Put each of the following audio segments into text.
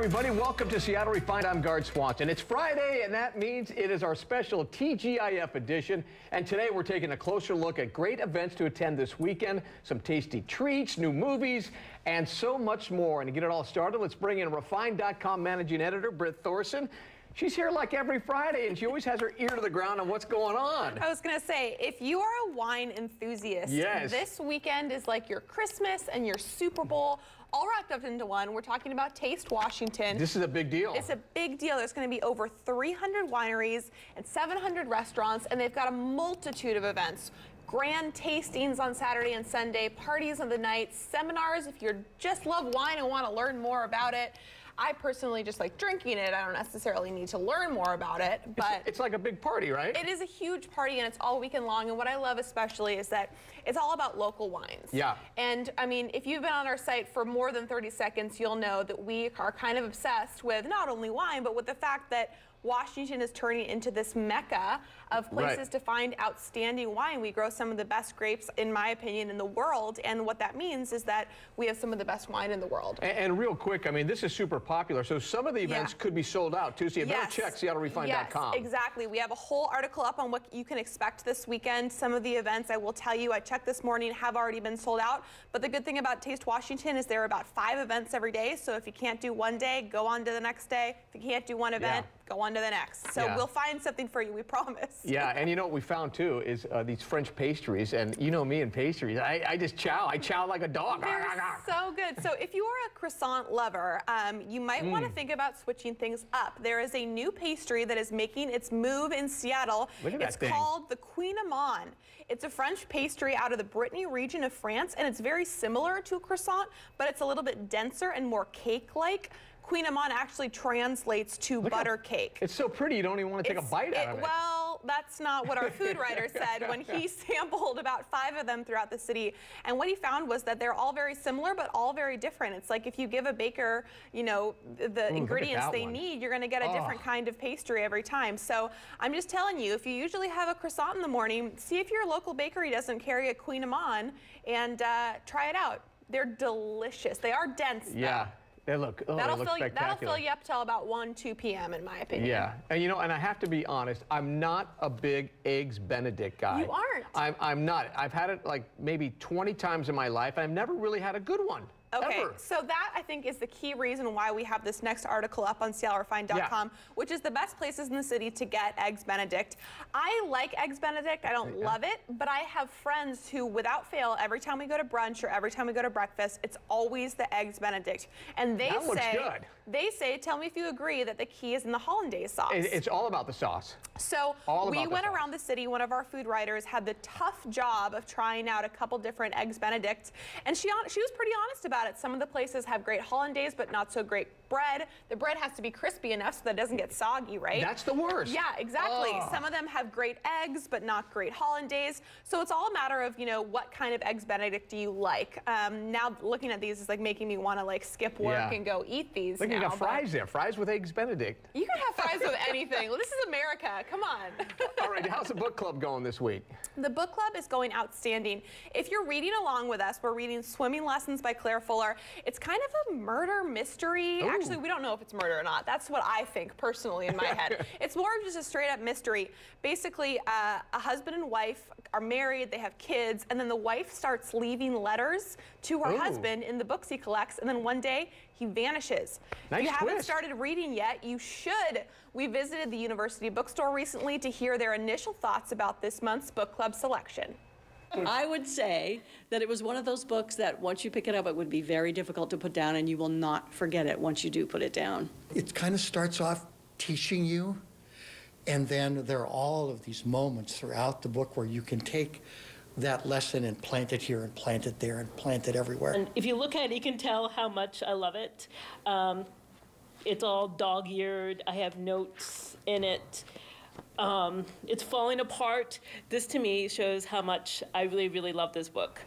Everybody, welcome to Seattle Refined. I'm Guard Swanson. It's Friday, and that means it is our special TGIF edition. And today we're taking a closer look at great events to attend this weekend, some tasty treats, new movies, and so much more. And to get it all started, let's bring in Refined.com managing editor Britt Thorson. She's here like every Friday, and she always has her ear to the ground on what's going on. I was going to say, if you are a wine enthusiast, yes, this weekend is like your Christmas and your Super Bowl all wrapped up into one. We're talking about Taste Washington. This is a big deal. It's a big deal. There's going to be over 300 wineries and 700 restaurants, and they've got a multitude of events. Grand tastings on Saturday and Sunday, parties on the night, seminars if you just love wine and want to learn more about it. I personally just like drinking it. I don't necessarily need to learn more about it, but it's like a big party, right? It is a huge party, and it's all weekend long. And what I love especially is that it's all about local wines. Yeah. And I mean, if you've been on our site for more than 30 seconds, you'll know that we are kind of obsessed with not only wine, but with the fact that Washington is turning into this mecca of places to find outstanding wine. We grow some of the best grapes, in my opinion, in the world, and what that means is that we have some of the best wine in the world. And real quick, I mean, this is super popular, so some of the events could be sold out too, so you better check SeattleRefined.com. Yes, exactly. We have a whole article up on what you can expect this weekend. Some of the events, I will tell you, I checked this morning, have already been sold out, but the good thing about Taste Washington is there are about 5 events every day, so if you can't do one day, go on to the next day. If you can't do one event, go on to the next. So we'll find something for you, we promise. Yeah, and you know what we found too is these French pastries, and you know me and pastries, I just chow. I chow like a dog. They're so good. So if you are a croissant lover, you might want to think about switching things up. There is a new pastry that is making its move in Seattle. Look at that thing. It's called the Queen Amande. It's a French pastry out of the Brittany region of France, and it's very similar to a croissant, but it's a little bit denser and more cake-like. Queen Amande actually translates to butter cake. It's so pretty, you don't even want to take a bite out of it. Well, that's not what our food writer said when he sampled about 5 of them throughout the city. And what he found was that they're all very similar, but all very different. It's like if you give a baker, you know, the ingredients they need, you're going to get a different kind of pastry every time. So I'm just telling you, if you usually have a croissant in the morning, see if your local bakery doesn't carry a Queen Amande and try it out. They're delicious. They are dense, though. They look, that'll spectacular. fill you up till about 1, 2 p.m. in my opinion. Yeah, and you know, and I have to be honest, I'm not a big Eggs Benedict guy. You aren't? I'm not. I've had it like maybe 20 times in my life. I've never really had a good one. Okay, ever. So that I think is the key reason why we have this next article up on SeattleRefined.com, which is the best places in the city to get Eggs Benedict. I like Eggs Benedict. I don't love it, but I have friends who, without fail, every time we go to brunch or every time we go to breakfast, it's always the Eggs Benedict. And they say, tell me if you agree, that the key is in the hollandaise sauce. It's all about the sauce. So we went around the city. One of our food writers had the tough job of trying out a couple different Eggs Benedict, and she was pretty honest about it. Some of the places have great hollandaise, but not so great bread. The bread has to be crispy enough so that it doesn't get soggy, right? That's the worst. Yeah, exactly. Some of them have great eggs, but not great hollandaise. So it's all a matter of, you know, what kind of Eggs Benedict do you like? Now looking at these is like making me want to like skip work and go eat these. Look, you got fries there. Fries with Eggs Benedict. You can have fries with anything. Well, this is America. Come on. All right, how's the book club going this week? The book club is going outstanding. If you're reading along with us, we're reading Swimming Lessons by Claire Fuller. It's kind of a murder mystery. Ooh. Actually, we don't know if it's murder or not. That's what I think personally in my head. It's more of just a straight up mystery. Basically, a husband and wife are married, they have kids, and then the wife starts leaving letters to her husband in the books he collects, and then one day he vanishes. Nice if you haven't twist. started reading yet, you should. We visited the University Bookstore recently to hear their initial thoughts about this month's book club selection. I would say that it was one of those books that once you pick it up, it would be very difficult to put down, and you will not forget it once you do put it down. It kind of starts off teaching you, and then there are all of these moments throughout the book where you can take that lesson and plant it here and plant it there and plant it everywhere. And if you look at it, you can tell how much I love it. It's all dog-eared. I have notes in it. It's falling apart. This, to me, shows how much I really, really love this book.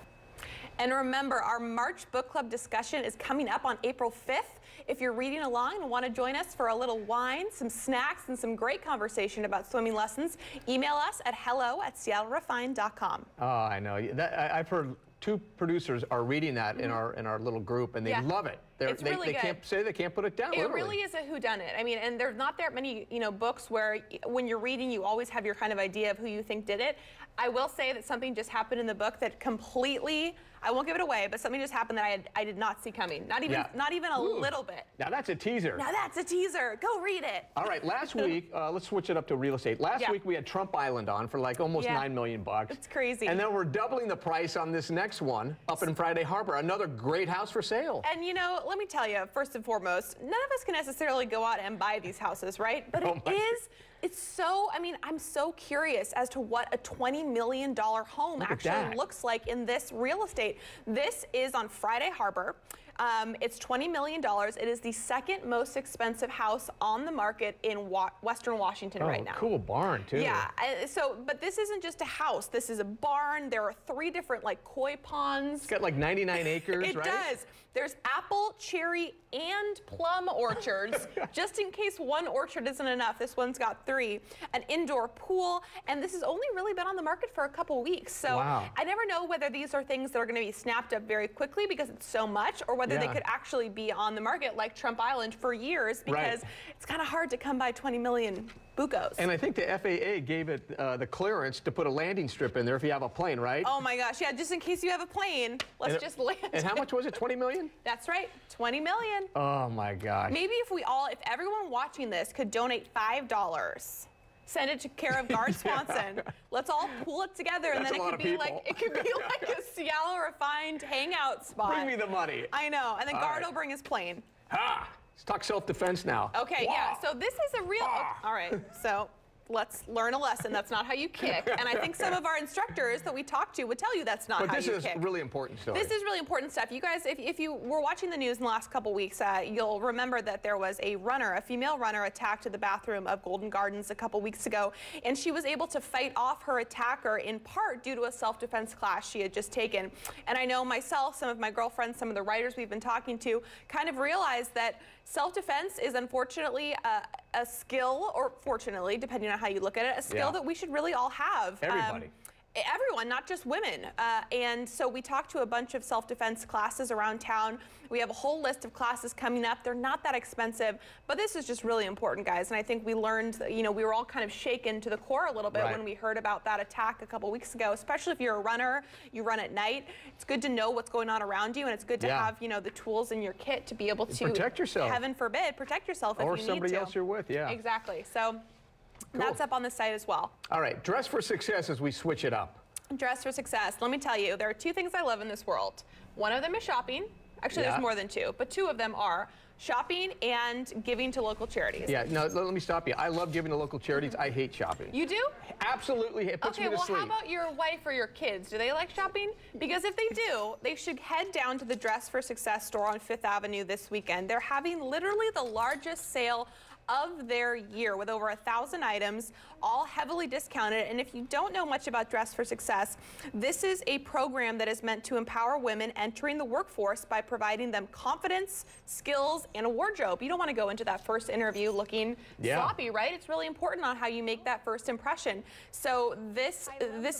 And remember, our March book club discussion is coming up on April 5th. If you're reading along and want to join us for a little wine, some snacks, and some great conversation about swimming lessons, email us at hello@seattlerefined.com. Oh, I know. I've heard two producers are reading that in our little group, and they love it. It's really good. They can't put it down. It really is a whodunit. I mean, and there's not that many, books where when you're reading, you always have your kind of idea of who you think did it. I will say that something just happened in the book that completely, I won't give it away, but something just happened that I did not see coming. Not even a little bit. Now that's a teaser. Now that's a teaser. Go read it. All right, last week, let's switch it up to real estate. Last week we had Trump Island on for like almost $9 million. It's crazy. And then we're doubling the price on this next one up in Friday Harbor. Another great house for sale. And let me tell you, first and foremost, none of us can necessarily go out and buy these houses, right? But it's so, I'm so curious as to what a $20 million home actually looks like in this real estate. This is on Friday Harbor. It's $20 million. It is the second most expensive house on the market in Western Washington right now. Cool barn, too. Yeah, but this isn't just a house. This is a barn. There are 3 different, koi ponds. It's got like 99 acres, right? It does. There's apple, cherry, and plum orchards. Just in case one orchard isn't enough, this one's got 3. An indoor pool, and this has only really been on the market for a couple weeks. So I never know whether these are things that are going to be snapped up very quickly because it's so much, or whether they could actually be on the market like Trump Island for years, because it's kind of hard to come by 20 million bucos. And I think the FAA gave it the clearance to put a landing strip in there if you have a plane, right? Oh my gosh, yeah, just in case you have a plane, let's just land. And how much was it, 20 million? That's right, 20 million. Oh my gosh. Maybe if everyone watching this could donate $5, send it to care of Guard Swanson. Let's all pool it together, and then it could be like a Seattle refined hangout spot. Bring me the money. I know, and then Guard will bring his plane. Let's talk self-defense now. Okay, so this is a real. All right, so let's learn a lesson. That's not how you kick. And I think some of our instructors that we talked to would tell you that's not how you kick. But this is really important stuff. This is really important stuff. You guys, if you were watching the news in the last couple weeks, you'll remember that there was a female runner attacked at the bathroom of Golden Gardens a couple weeks ago. And she was able to fight off her attacker in part due to a self-defense class she had just taken. And I know myself, some of my girlfriends, some of the writers we've been talking to kind of realized that self-defense is unfortunately a skill, or fortunately, depending on how you look at it, a skill that we should really all have. Everybody. Everyone, not just women. And so we talked to a bunch of self-defense classes around town. We have a whole list of classes coming up. They're not that expensive, but this is just really important, guys. And I think we learned that, we were all kind of shaken to the core a little bit when we heard about that attack a couple weeks ago, especially if you're a runner, you run at night. It's good to know what's going on around you, and it's good to have, the tools in your kit to be able to protect yourself. Heaven forbid, protect yourself if you need to. Or somebody else you're with, Exactly. So that's up on the site as well. All right, dress for success as we switch it up. Dress for success. Let me tell you, there are 2 things I love in this world. One of them is shopping. Actually, there's more than 2, but 2 of them are shopping and giving to local charities. Yeah, no, let me stop you. I love giving to local charities. I hate shopping. You do? Absolutely. It puts me to sleep. How about your wife or your kids? Do they like shopping? Because if they do, they should head down to the Dress for Success store on 5th Avenue this weekend. They're having literally the largest sale of their year with over 1,000 items, all heavily discounted. And if you don't know much about Dress for Success, this is a program that is meant to empower women entering the workforce by providing them confidence, skills, and a wardrobe. You don't want to go into that first interview looking sloppy, right? It's really important on how you make that first impression. So this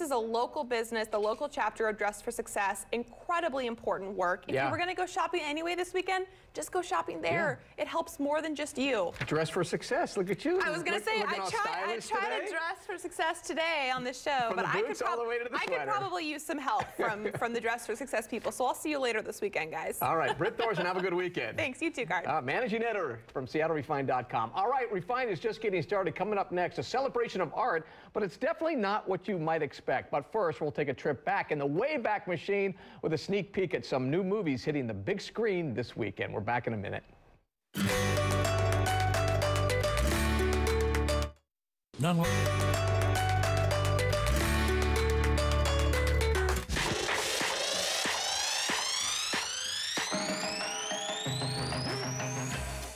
is a local business, the local chapter of Dress for Success. Incredibly important work. If you were going to go shopping anyway this weekend, just go shopping there. It helps more than just you. Dress for success. Look at you. I was going to say, I tried to dress for success today on this show, but I could probably use some help from the Dress for Success people. So I'll see you later this weekend, guys. All right, Britt Thorson, have a good weekend. Thanks, you too, Gard. Managing editor from SeattleRefined.com. All right, Refined is just getting started. Coming up next, a celebration of art, but it's definitely not what you might expect. But first, we'll take a trip back in the Wayback Machine with a sneak peek at some new movies hitting the big screen this weekend. We're back in a minute.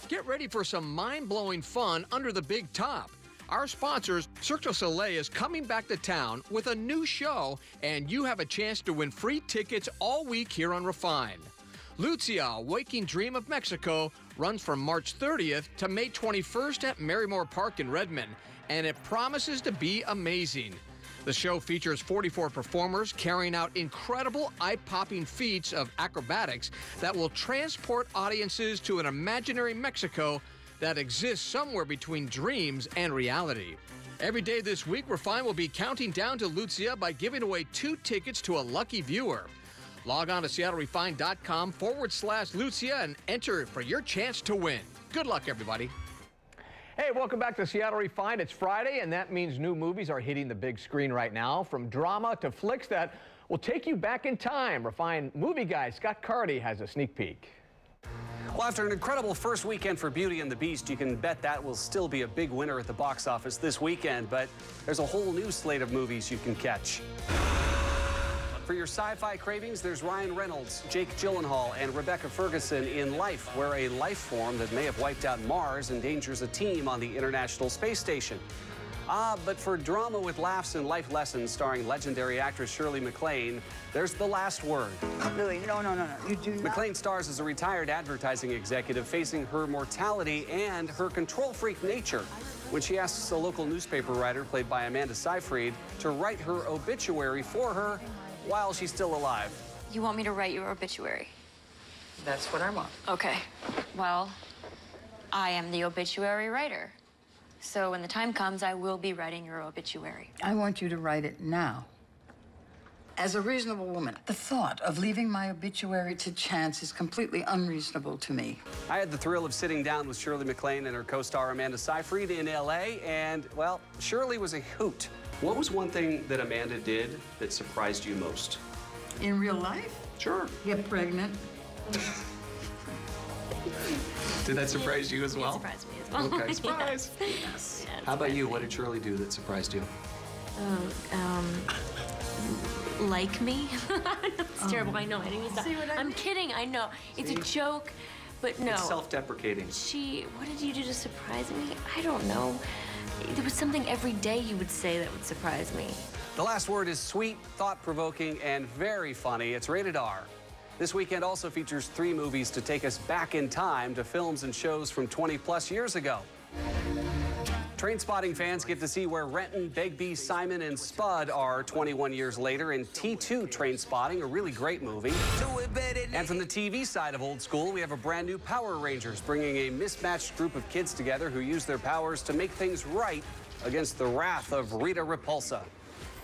Get ready for some mind-blowing fun under the big top. Our sponsors, Cirque du Soleil, is coming back to town with a new show, and you have a chance to win free tickets all week here on Refined. Lucia, Waking Dream of Mexico, runs from March 30th to May 21st at Marymore Park in Redmond, and it promises to be amazing. The show features 44 performers carrying out incredible eye-popping feats of acrobatics that will transport audiences to an imaginary Mexico that exists somewhere between dreams and reality. Every day this week, Refine will be counting down to Lucia by giving away 2 tickets to a lucky viewer. Log on to SeattleRefined.com/Lucia and enter for your chance to win. Good luck, everybody. Hey, welcome back to Seattle Refined. It's Friday, and that means new movies are hitting the big screen right now, from drama to flicks that will take you back in time. Refined movie guy Scott Cardy has a sneak peek. Well, after an incredible first weekend for Beauty and the Beast, you can bet that will still be a big winner at the box office this weekend, but there's a whole new slate of movies you can catch. For your sci-fi cravings, there's Ryan Reynolds, Jake Gyllenhaal, and Rebecca Ferguson in Life, where a life form that may have wiped out Mars endangers a team on the International Space Station. But for drama with laughs and life lessons starring legendary actress Shirley MacLaine, there's The Last Word. Louis, no. You do not. MacLaine stars as a retired advertising executive facing her mortality and her control freak nature when she asks a local newspaper writer, played by Amanda Seyfried, to write her obituary for her while she's still alive. You want me to write your obituary? That's what I want. Okay. Well, I am the obituary writer. So when the time comes, I will be writing your obituary. I want you to write it now. As a reasonable woman, the thought of leaving my obituary to chance is completely unreasonable to me. I had the thrill of sitting down with Shirley MacLaine and her co-star Amanda Seyfried in L.A., and, well, Shirley was a hoot. What was one thing that Amanda did that surprised you most? In real life? Sure. Get pregnant. Did that surprise you as well? It surprised me as well. Okay, surprise. Yes. Yeah, How about you? What did Shirley do that surprised you? Like me? It's terrible, I know. I didn't even stop. I'm kidding, I know. It's a joke, but no. It's self-deprecating. What did you do to surprise me? I don't know. There was something every day you would say that would surprise me. The Last Word is sweet, thought-provoking, and very funny. It's rated R. This weekend also features 3 movies to take us back in time to films and shows from 20-plus years ago. Trainspotting fans get to see where Renton, Begbie, Simon, and Spud are 21 years later in T2 Trainspotting, a really great movie. And from the TV side of old school, we have a brand new Power Rangers, bringing a mismatched group of kids together who use their powers to make things right against the wrath of Rita Repulsa.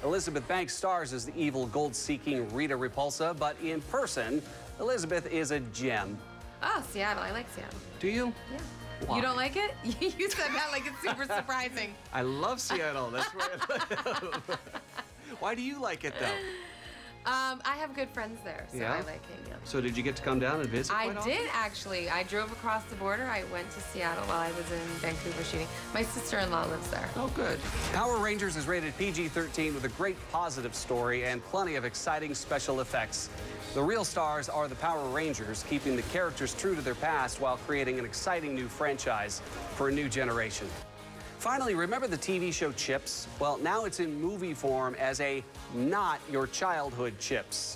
Elizabeth Banks stars as the evil gold-seeking Rita Repulsa, but in person, Elizabeth is a gem. Oh, Seattle. I like Seattle. Do you? Yeah. Why? You don't like it? You said that like it's super surprising. I love Seattle. That's right. Why do you like it, though? I have good friends there, so Yeah? I like it. Yeah. So did you get to come down and visit? I quite often? did actually. I drove across the border. I went to Seattle while I was in Vancouver shooting. My sister-in-law lives there. Oh, good. Power Rangers is rated PG-13 with a great positive story and plenty of exciting special effects. The real stars are the Power Rangers, keeping the characters true to their past while creating an exciting new franchise for a new generation. Finally, remember the TV show Chips? Well, now it's in movie form as a Not Your Childhood Chips.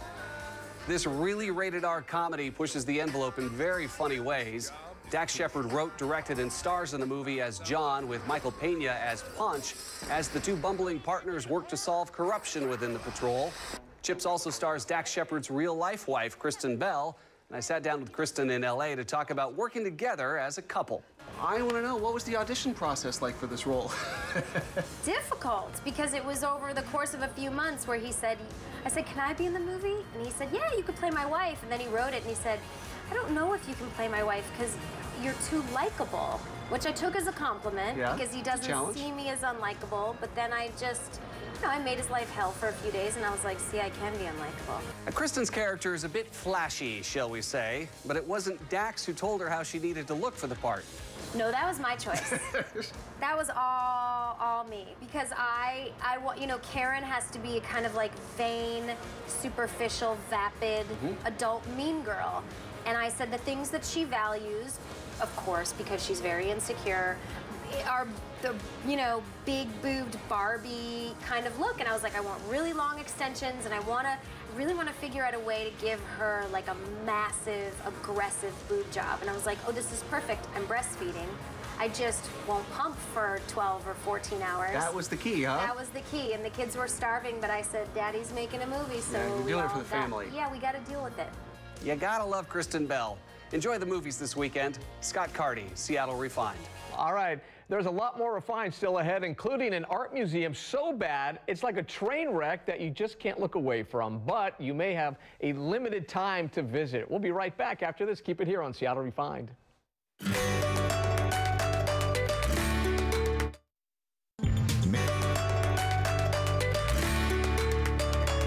This really rated R comedy pushes the envelope in very funny ways. Dax Shepard wrote, directed, and stars in the movie as John, with Michael Pena as Punch, as the 2 bumbling partners work to solve corruption within the patrol. Chips also stars Dax Shepard's real-life wife, Kristen Bell, and I sat down with Kristen in L.A. to talk about working together as a couple. I want to know, what was the audition process like for this role? Difficult, because it was over the course of a few months where I said, can I be in the movie? And he said, yeah, you could play my wife. And then he wrote it and he said, I don't know if you can play my wife because you're too likable, which I took as a compliment because he doesn't see me as unlikable. But then I just, I made his life hell for a few days and I was like, see, I can be unlikable. Kristen's character is a bit flashy, shall we say, but it wasn't Dax who told her how she needed to look for the part. No, that was my choice. That was all me, because I Karen has to be a kind of like vain, superficial, vapid, adult mean girl. And I said the things that she values, of course, because she's very insecure, are the, big-boobed Barbie kind of look. And I was like, I want really long extensions, and I really want to figure out a way to give her like a massive, aggressive boob job. And I was like, oh, this is perfect. I'm breastfeeding. I just won't pump for 12 or 14 hours. That was the key, huh? That was the key, and the kids were starving, but I said, Daddy's making a movie, so yeah, you're doing it for the family. Yeah, we got to deal with it. You gotta love Kristen Bell. Enjoy the movies this weekend. Scott Carty, Seattle Refined. All right, there's a lot more refined still ahead, including an art museum so bad it's like a train wreck that you just can't look away from. But you may have a limited time to visit. We'll be right back after this. Keep it here on Seattle Refined.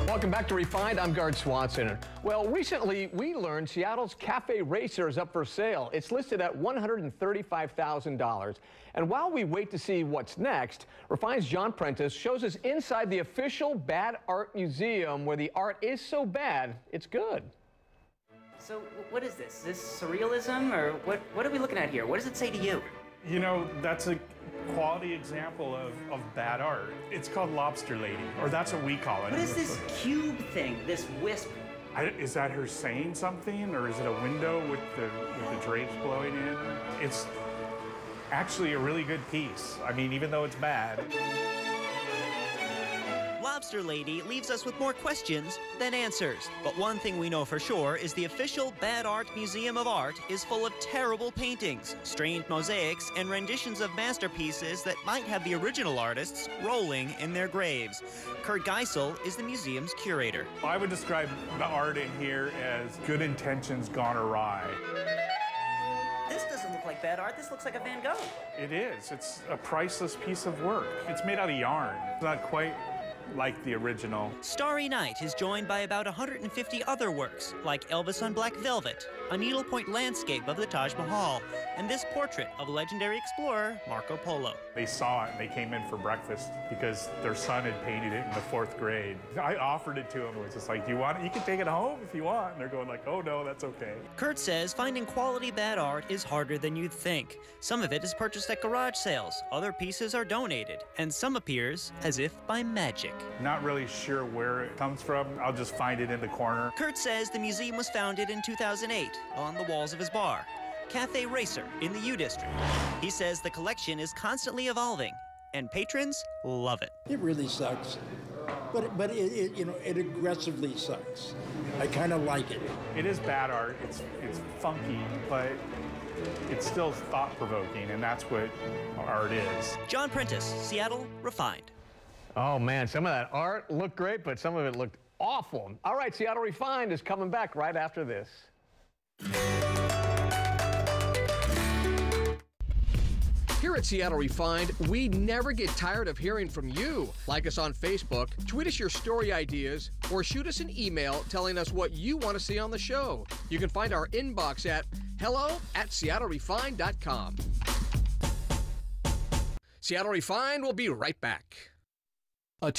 Welcome back to Refined. I'm Guard Swanson. Well, recently we learned Seattle's Cafe Racer is up for sale. It's listed at $135,000. And while we wait to see what's next, Refined's John Prentice shows us inside the official Bad Art Museum, where the art is so bad, it's good. So what is this? Is this surrealism, or what are we looking at here? What does it say to you? You know, that's a quality example of bad art. It's called Lobster Lady, or that's what we call it. What is this cube thing, this wisp? Is that her saying something, or is it a window with the drapes blowing in? It's actually a really good piece. I mean, even though it's bad. Lobster Lady leaves us with more questions than answers. But one thing we know for sure is the official Bad Art Museum of Art is full of terrible paintings, strained mosaics, and renditions of masterpieces that might have the original artists rolling in their graves. Kurt Geisel is the museum's curator. I would describe the art in here as good intentions gone awry. This doesn't look like bad art. This looks like a Van Gogh. It is. It's a priceless piece of work. It's made out of yarn. It's not quite like the original. Starry Night is joined by about 150 other works, like Elvis on Black Velvet, a needlepoint landscape of the Taj Mahal, and this portrait of legendary explorer Marco Polo. They saw it and they came in for breakfast because their son had painted it in the 4th grade. I offered it to them. It was just like, do you want it? You can take it home if you want. And they're going like, oh no, that's okay. Kurt says finding quality bad art is harder than you'd think. Some of it is purchased at garage sales, other pieces are donated, and some appears as if by magic. Not really sure where it comes from. I'll just find it in the corner. Kurt says the museum was founded in 2008 on the walls of his bar, Cafe Racer in the U District. He says the collection is constantly evolving, and patrons love it. It really sucks, but it you know, it aggressively sucks. I kind of like it. It is bad art. It's funky, but it's still thought-provoking, and that's what art is. John Prentice, Seattle Refined. Oh man, some of that art looked great, but some of it looked awful. All right, Seattle Refined is coming back right after this. Here at Seattle Refined, we never get tired of hearing from you. Like us on Facebook, tweet us your story ideas, or shoot us an email telling us what you want to see on the show. You can find our inbox at hello@seattlerefined.com. Seattle Refined will be right back. All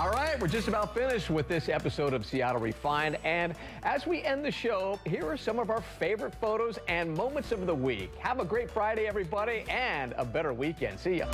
right, we're just about finished with this episode of Seattle Refined, and as we end the show, here are some of our favorite photos and moments of the week. Have a great Friday, everybody, and a better weekend. See ya.